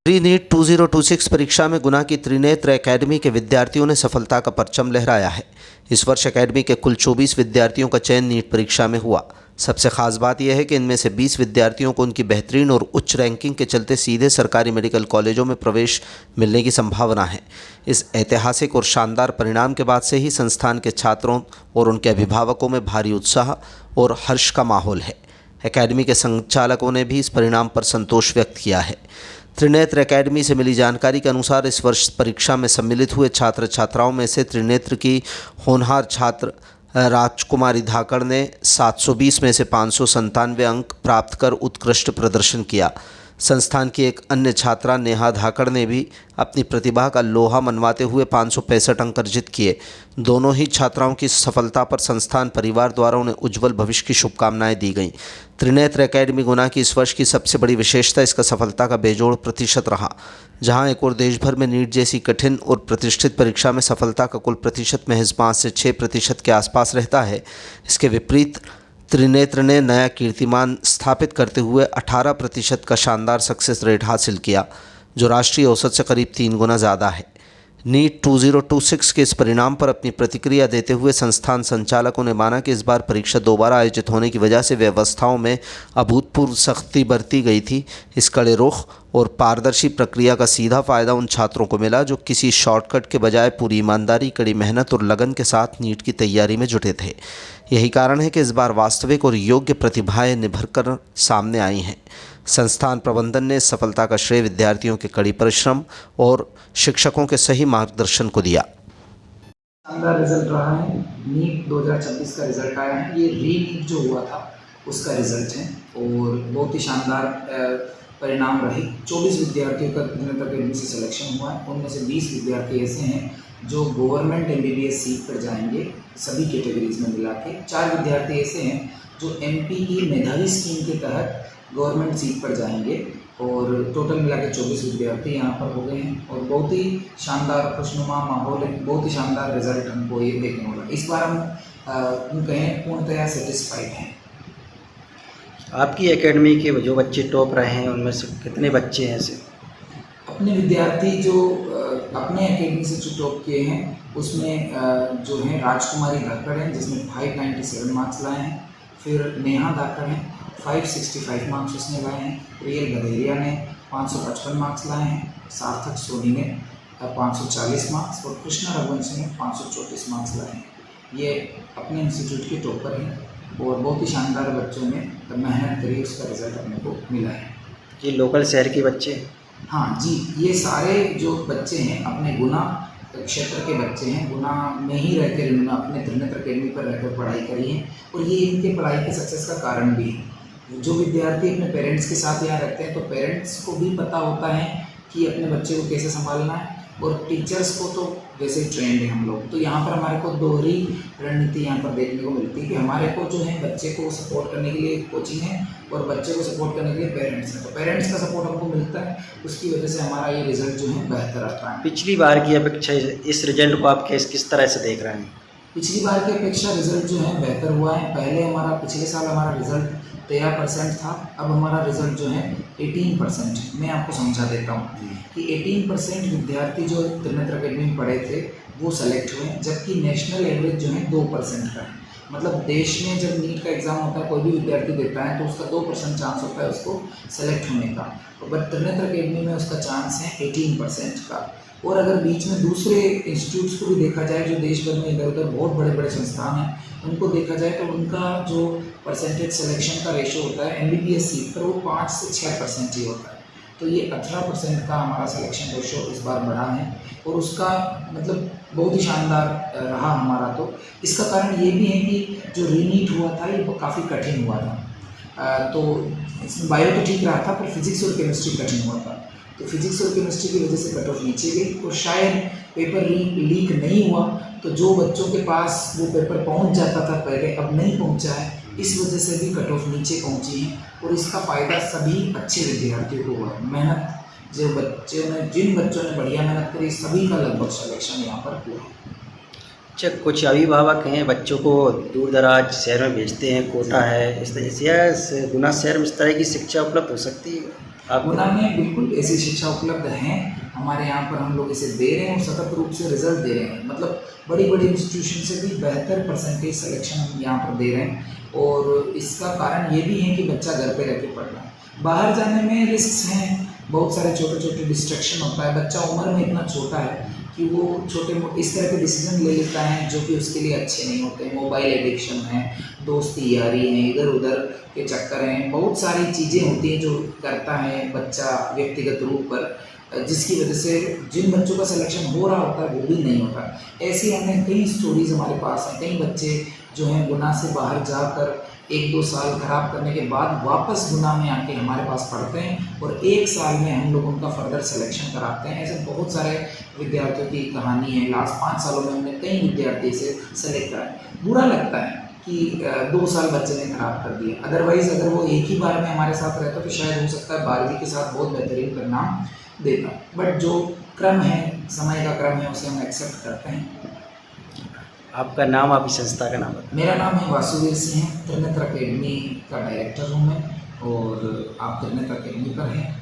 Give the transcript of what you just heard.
Pre NEET 2026 परीक्षा में गुना की त्रिनेत्र एकेडमी के विद्यार्थियों ने सफलता का परचम लहराया है। इस वर्ष एकेडमी के कुल 24 विद्यार्थियों का चयन नीट परीक्षा में हुआ। सबसे खास बात यह है कि इनमें से 20 विद्यार्थियों को उनकी बेहतरीन और उच्च रैंकिंग के चलते सीधे सरकारी मेडिकल कॉलेजों में प्रवेश मिलने की संभावना है। इस ऐतिहासिक और शानदार परिणाम के बाद से ही संस्थान के छात्रों और उनके अभिभावकों में भारी उत्साह और हर्ष का माहौल है। एकेडमी के संचालकों ने भी इस परिणाम पर संतोष व्यक्त किया है। त्रिनेत्र एकेडमी से मिली जानकारी के अनुसार इस वर्ष परीक्षा में सम्मिलित हुए छात्र छात्राओं में से त्रिनेत्र की होनहार छात्र राजकुमारी धाकड़ ने 720 में से 597 अंक प्राप्त कर उत्कृष्ट प्रदर्शन किया। संस्थान की एक अन्य छात्रा नेहा धाकड़ ने भी अपनी प्रतिभा का लोहा मनवाते हुए 565 अंक अर्जित किए। दोनों ही छात्राओं की सफलता पर संस्थान परिवार द्वारा उन्हें उज्जवल भविष्य की शुभकामनाएं दी गईं। त्रिनेत्र एकेडमी गुना की इस वर्ष की सबसे बड़ी विशेषता इसका सफलता का बेजोड़ प्रतिशत रहा। जहां एक और देश भर में नीट जैसी कठिन और प्रतिष्ठित परीक्षा में सफलता का कुल प्रतिशत महज 5 से 6% के आसपास रहता है, इसके विपरीत त्रिनेत्र ने नया कीर्तिमान स्थापित करते हुए 18% का शानदार सक्सेस रेट हासिल किया, जो राष्ट्रीय औसत से करीब 3 गुना ज़्यादा है। नीट 2026 के इस परिणाम पर अपनी प्रतिक्रिया देते हुए संस्थान संचालकों ने माना कि इस बार परीक्षा दोबारा आयोजित होने की वजह से व्यवस्थाओं में अभूतपूर्व सख्ती बरती गई थी। इस कड़े रुख और पारदर्शी प्रक्रिया का सीधा फायदा उन छात्रों को मिला जो किसी शॉर्टकट के बजाय पूरी ईमानदारी, कड़ी मेहनत और लगन के साथ नीट की तैयारी में जुटे थे। यही कारण है कि इस बार वास्तविक और योग्य प्रतिभाएं निभर कर सामने आई हैं। संस्थान प्रबंधन ने इस सफलता का श्रेय विद्यार्थियों के कड़ी परिश्रम और शिक्षकों के सही मार्गदर्शन को दिया। शानदार रिजल्ट रहा है। नीट 2026 का रिजल्ट आया है। ये री नीट जो हुआ था उसका रिजल्ट है और बहुत ही शानदार परिणाम रहे। 24 विद्यार्थियों का त्रिनेत्र एकेडमी से सिलेक्शन हुआ है। उनमें से 20 विद्यार्थी ऐसे हैं जो गवर्नमेंट MBBS सीट पर जाएंगे, सभी कैटेगरीज में मिला के। 4 विद्यार्थी ऐसे हैं जो MP की मेधावी स्कीम के तहत गवर्नमेंट सीट पर जाएंगे और टोटल मिला के 24 विद्यार्थी यहाँ पर हो गए हैं और बहुत ही शानदार खुशनुमा माहौल है। बहुत ही शानदार रिजल्ट हमको ये देखने को मिला। इस बार हम कहें पूर्णतया सेटिस्फाइड हैं। आपकी एकेडमी के जो बच्चे टॉप रहे हैं उनमें से कितने बच्चे हैं ऐसे? अपने विद्यार्थी जो अपने एकेडमी से जो टॉप किए हैं उसमें जो है राजकुमारी धाकड़ हैं जिसने 597 मार्क्स लाए हैं। फिर नेहा धाकड़ हैं, 565 मार्क्स उसने लाए हैं। प्रियल गदेरिया ने 555 मार्क्स लाए हैं। सार्थक सोनी ने 540 मार्क्स और कृष्णा रघुवंशी ने 534 मार्क्स लाए हैं। ये अपने इंस्टीट्यूट के टॉपर हैं और बहुत ही शानदार बच्चों ने मेहनत करी, उसका रिजल्ट अपने को मिला है। ये लोकल शहर के बच्चे हैं? हाँ जी, ये सारे जो बच्चे हैं अपने गुना क्षेत्र के बच्चे हैं। गुना में ही रहकर इन्होंने अपने त्रिनेत्र एकेडमी पर रहकर पढ़ाई करी है और ये इनके पढ़ाई के सक्सेस का कारण भी है। जो विद्यार्थी अपने पेरेंट्स के साथ यहाँ रहते हैं तो पेरेंट्स को भी पता होता है कि अपने बच्चे को कैसे संभालना है और टीचर्स को तो वैसे ही ट्रेंड है हम लोग। तो यहाँ पर हमारे को दोहरी रणनीति यहाँ पर देखने को मिलती है कि हमारे को जो है बच्चे को सपोर्ट करने के लिए कोचिंग है और बच्चे को सपोर्ट करने के लिए पेरेंट्स हैं। तो पेरेंट्स का सपोर्ट हमको मिलता है, उसकी वजह से हमारा ये रिजल्ट जो है बेहतर आता है। पिछली बार की अपेक्षा इस रिजल्ट को आप किस तरह से देख रहे हैं? पिछली बार की अपेक्षा रिजल्ट जो है बेहतर हुआ है। पहले पिछले साल हमारा रिजल्ट 13% था, अब हमारा रिजल्ट जो है 18% है। मैं आपको समझा देता हूँ कि 18% विद्यार्थी जो त्रिनेत्र एकेडमी में पढ़े थे वो सेलेक्ट हुए, जबकि नेशनल एवरेज जो है 2% का है। मतलब देश में जब नीट का एग्ज़ाम होता है कोई भी विद्यार्थी देता है तो उसका 2% चांस होता है उसको सेलेक्ट होने का, बट त्रिनेत्र एकेडमी में उसका चांस है 18% का। और अगर बीच में दूसरे इंस्टीट्यूट्स को भी देखा जाए जो देश भर में इधर उधर बहुत बड़े बड़े संस्थान हैं, उनको देखा जाए तो उनका जो परसेंटेज सिलेक्शन का रेशो होता है MBBS सीट पर वो 5 से 6% ही होता है। तो ये 18% का हमारा सिलेक्शन रेशो इस बार बढ़ा है और उसका मतलब बहुत ही शानदार रहा हमारा। तो इसका कारण ये भी है कि जो रीनीट हुआ था ये काफ़ी कठिन हुआ था। तो इसमें बायो तो ठीक रहा था पर फिजिक्स और केमिस्ट्री कठिन हुआ था। तो फिजिक्स और केमिस्ट्री की वजह से कट ऑफ नीचे गई और शायद पेपर लीक नहीं हुआ तो जो बच्चों के पास वो पेपर पहुंच जाता था पहले अब नहीं पहुंचा है, इस वजह से भी कट ऑफ नीचे पहुंची है और इसका फ़ायदा सभी अच्छे विद्यार्थियों को हुआ। मेहनत जिन बच्चों ने बढ़िया मेहनत करी सभी का लगभग सिलेक्शन यहाँ पर हुआ। अच्छा, कुछ अभिभावक हैं बच्चों को दूर दराज शहर में भेजते हैं, कोटा है इस तरह से, या गुना शहर में इस तरह की शिक्षा उपलब्ध हो सकती है? आप गुना में बिल्कुल ऐसी शिक्षा उपलब्ध है। हमारे यहाँ पर हम लोग इसे दे रहे हैं और सतत रूप से रिजल्ट दे रहे हैं। मतलब बड़ी बड़ी इंस्टीट्यूशन से भी बेहतर परसेंटेज सिलेक्शन हम यहाँ पर दे रहे हैं। और इसका कारण ये भी है कि बच्चा घर पे रह के पढ़ रहा है। बाहर जाने में रिस्क हैं, बहुत सारे छोटे छोटे डिस्ट्रैक्शन होता है। बच्चा उम्र में इतना छोटा है कि वो छोटे मोटे इस तरह के डिसीजन ले लेता है जो कि उसके लिए अच्छे नहीं होते। मोबाइल एडिक्शन है, दोस्ती यारी है, इधर उधर के चक्कर हैं, बहुत सारी चीज़ें होती हैं जो करता है बच्चा व्यक्तिगत रूप पर, जिसकी वजह से जिन बच्चों का सिलेक्शन हो रहा होता है वो भी नहीं होता। ऐसी हमने कई स्टोरीज़ हमारे पास हैं। कई बच्चे जो हैं गुना से बाहर जाकर 1-2 साल खराब करने के बाद वापस गुना में आके हमारे पास पढ़ते हैं और 1 साल में हम लोग उनका फर्दर सिलेक्शन कराते हैं। ऐसे बहुत सारे विद्यार्थियों की कहानी है। लास्ट 5 सालों में हमने कई विद्यार्थी से सेलेक्ट कराए। बुरा लगता है कि 2 साल बच्चे ने खराब कर दिया। अदरवाइज़ अगर वो एक ही बार में हमारे साथ रहता तो शायद हो सकता है 12वीं के साथ बहुत बेहतरीन परिणाम देता। बट जो क्रम है, समय का क्रम है, उसे हम एक्सेप्ट करते हैं। आपका नाम, आपकी संस्था का नाम बताएं। मेरा नाम है वासुदेव सिंह, त्रिनेत्र अकेडमी का डायरेक्टर हूँ मैं, और आप त्रिनेत्र अकेडमी पर हैं।